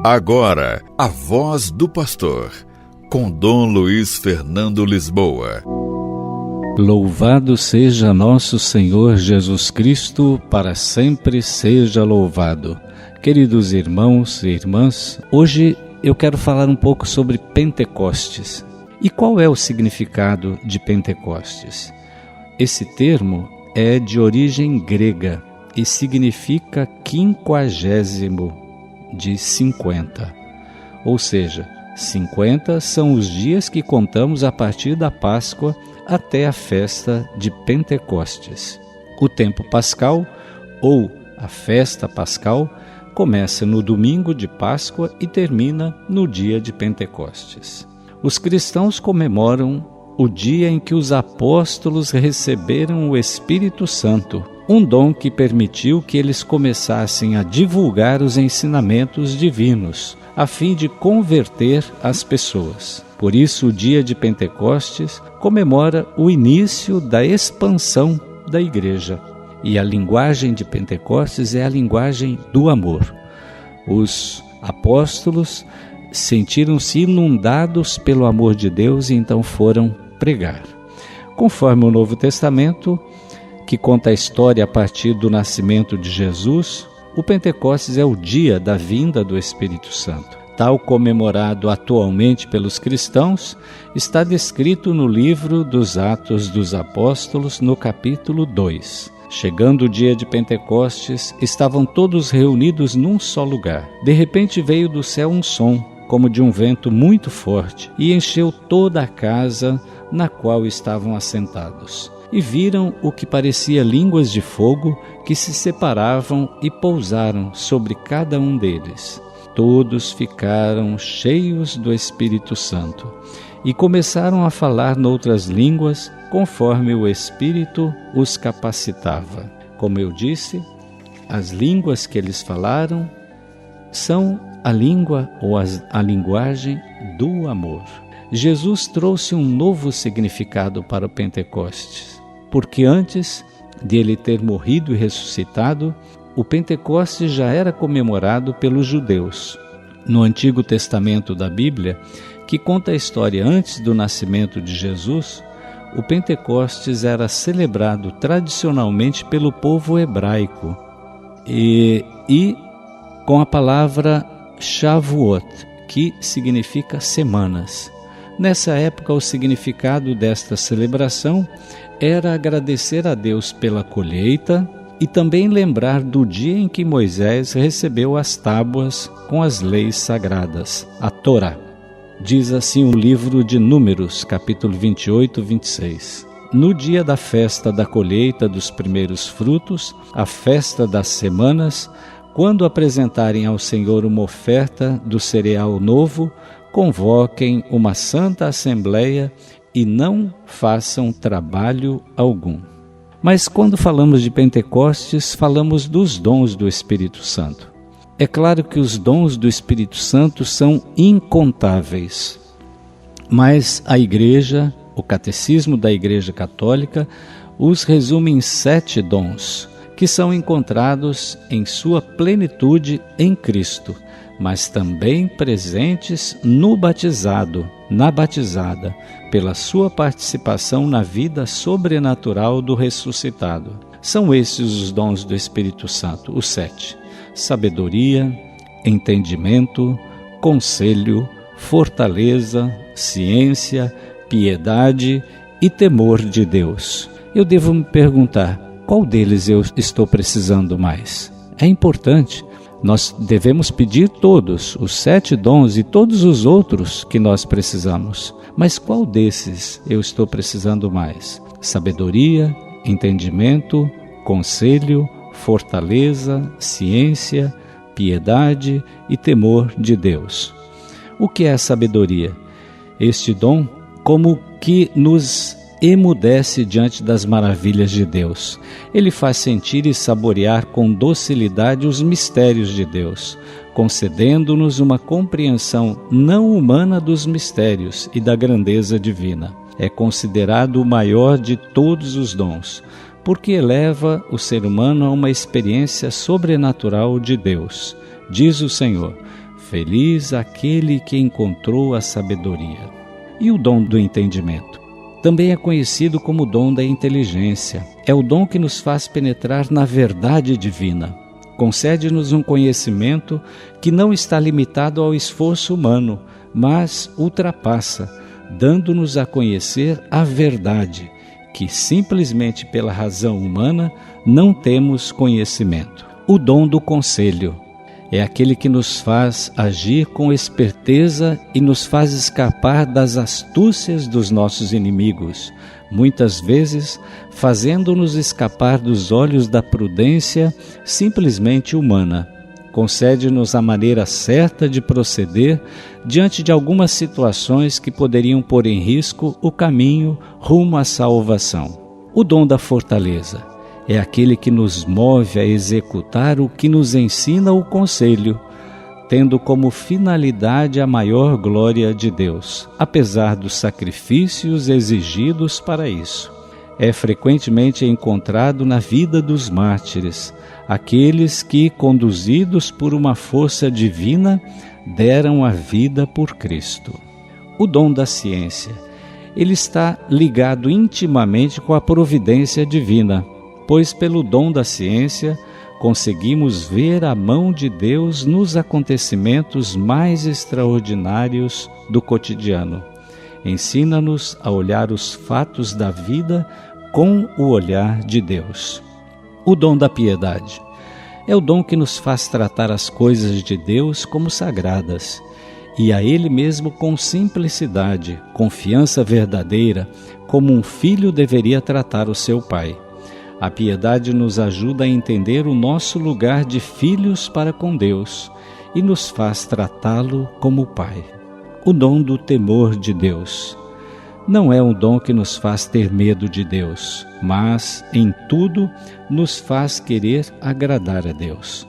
Agora, a voz do pastor, com Dom Luiz Fernando Lisboa. Louvado seja nosso Senhor Jesus Cristo, para sempre seja louvado. Queridos irmãos e irmãs, hoje eu quero falar um pouco sobre Pentecostes. E qual é o significado de Pentecostes? Esse termo é de origem grega e significa 50º de 50. Ou seja, 50 são os dias que contamos a partir da Páscoa até a festa de Pentecostes. O tempo pascal, ou a festa pascal, começa no domingo de Páscoa e termina no dia de Pentecostes. Os cristãos comemoram o dia em que os apóstolos receberam o Espírito Santo, um dom que permitiu que eles começassem a divulgar os ensinamentos divinos, a fim de converter as pessoas. Por isso, o dia de Pentecostes comemora o início da expansão da igreja. E a linguagem de Pentecostes é a linguagem do amor. Os apóstolos sentiram-se inundados pelo amor de Deus e então foram pregar. Conforme o Novo Testamento, que conta a história a partir do nascimento de Jesus, o Pentecostes é o dia da vinda do Espírito Santo. Tal comemorado atualmente pelos cristãos, está descrito no livro dos Atos dos Apóstolos, no capítulo 2. Chegando o dia de Pentecostes, estavam todos reunidos num só lugar. De repente veio do céu um som, como de um vento muito forte, e encheu toda a casa na qual estavam assentados. E viram o que parecia línguas de fogo que se separavam e pousaram sobre cada um deles. Todos ficaram cheios do Espírito Santo e começaram a falar noutras línguas, conforme o Espírito os capacitava. Como eu disse, as línguas que eles falaram são a língua ou a linguagem do amor. Jesus trouxe um novo significado para o Pentecostes, porque antes de ele ter morrido e ressuscitado, o Pentecostes já era comemorado pelos judeus. No Antigo Testamento da Bíblia, que conta a história antes do nascimento de Jesus, o Pentecostes era celebrado tradicionalmente pelo povo hebraico e com a palavra Shavuot, que significa semanas. Nessa época, o significado desta celebração era agradecer a Deus pela colheita e também lembrar do dia em que Moisés recebeu as tábuas com as leis sagradas, a Torá. Diz assim o livro de Números, capítulo 28, 26. No dia da festa da colheita dos primeiros frutos, a festa das semanas, quando apresentarem ao Senhor uma oferta do cereal novo, convoquem uma santa assembleia e não façam trabalho algum. Mas quando falamos de Pentecostes, falamos dos dons do Espírito Santo. É claro que os dons do Espírito Santo são incontáveis, mas a Igreja, o Catecismo da Igreja Católica, os resume em 7 dons, que são encontrados em sua plenitude em Cristo, mas também presentes no batizado, na batizada, pela sua participação na vida sobrenatural do ressuscitado. São esses os dons do Espírito Santo, os 7. Sabedoria, entendimento, conselho, fortaleza, ciência, piedade e temor de Deus. Eu devo me perguntar, qual deles eu estou precisando mais? É importante. Nós devemos pedir todos, os 7 dons e todos os outros que nós precisamos. Mas qual desses eu estou precisando mais? Sabedoria, entendimento, conselho, fortaleza, ciência, piedade e temor de Deus. O que é a sabedoria? Este dom, como que nos emudece diante das maravilhas de Deus. Ele faz sentir e saborear com docilidade os mistérios de Deus, concedendo-nos uma compreensão não humana dos mistérios e da grandeza divina. É considerado o maior de todos os dons, porque eleva o ser humano a uma experiência sobrenatural de Deus. Diz o Senhor: Feliz aquele que encontrou a sabedoria. E o dom do entendimento? Também é conhecido como o dom da inteligência. É o dom que nos faz penetrar na verdade divina. Concede-nos um conhecimento que não está limitado ao esforço humano, mas ultrapassa, dando-nos a conhecer a verdade, que simplesmente pela razão humana não temos conhecimento. O dom do conselho é aquele que nos faz agir com esperteza e nos faz escapar das astúcias dos nossos inimigos, muitas vezes fazendo-nos escapar dos olhos da prudência simplesmente humana. Concede-nos a maneira certa de proceder diante de algumas situações que poderiam pôr em risco o caminho rumo à salvação. O dom da fortaleza é aquele que nos move a executar o que nos ensina o conselho, tendo como finalidade a maior glória de Deus, apesar dos sacrifícios exigidos para isso. É frequentemente encontrado na vida dos mártires, aqueles que, conduzidos por uma força divina, deram a vida por Cristo. O dom da ciência, ele está ligado intimamente com a providência divina, pois pelo dom da ciência conseguimos ver a mão de Deus nos acontecimentos mais extraordinários do cotidiano. Ensina-nos a olhar os fatos da vida com o olhar de Deus. O dom da piedade é o dom que nos faz tratar as coisas de Deus como sagradas e a Ele mesmo com simplicidade, confiança verdadeira, como um filho deveria tratar o seu pai. A piedade nos ajuda a entender o nosso lugar de filhos para com Deus e nos faz tratá-lo como Pai. O dom do temor de Deus não é um dom que nos faz ter medo de Deus, mas, em tudo, nos faz querer agradar a Deus.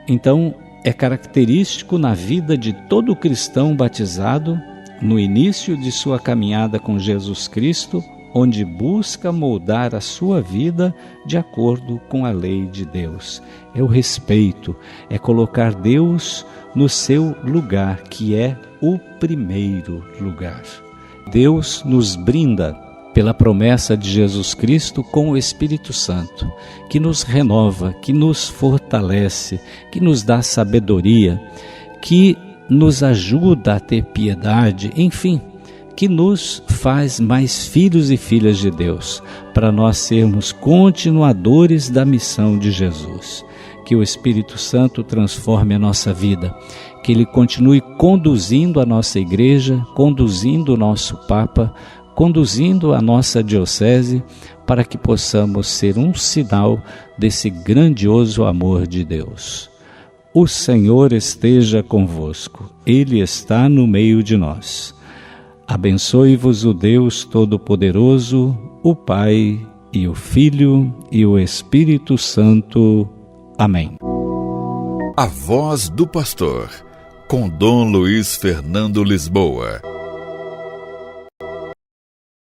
Então, é característico na vida de todo cristão batizado, no início de sua caminhada com Jesus Cristo, onde busca moldar a sua vida de acordo com a lei de Deus. É o respeito, é colocar Deus no seu lugar, que é o primeiro lugar. Deus nos brinda, pela promessa de Jesus Cristo, com o Espírito Santo, que nos renova, que nos fortalece, que nos dá sabedoria, que nos ajuda a ter piedade, enfim, que nos faz mais filhos e filhas de Deus, para nós sermos continuadores da missão de Jesus. Que o Espírito Santo transforme a nossa vida, que Ele continue conduzindo a nossa igreja, conduzindo o nosso Papa, conduzindo a nossa diocese, para que possamos ser um sinal desse grandioso amor de Deus. O Senhor esteja convosco, Ele está no meio de nós. Abençoe-vos o Deus Todo-Poderoso, o Pai e o Filho e o Espírito Santo. Amém. A Voz do Pastor, com Dom Luiz Fernando Lisboa.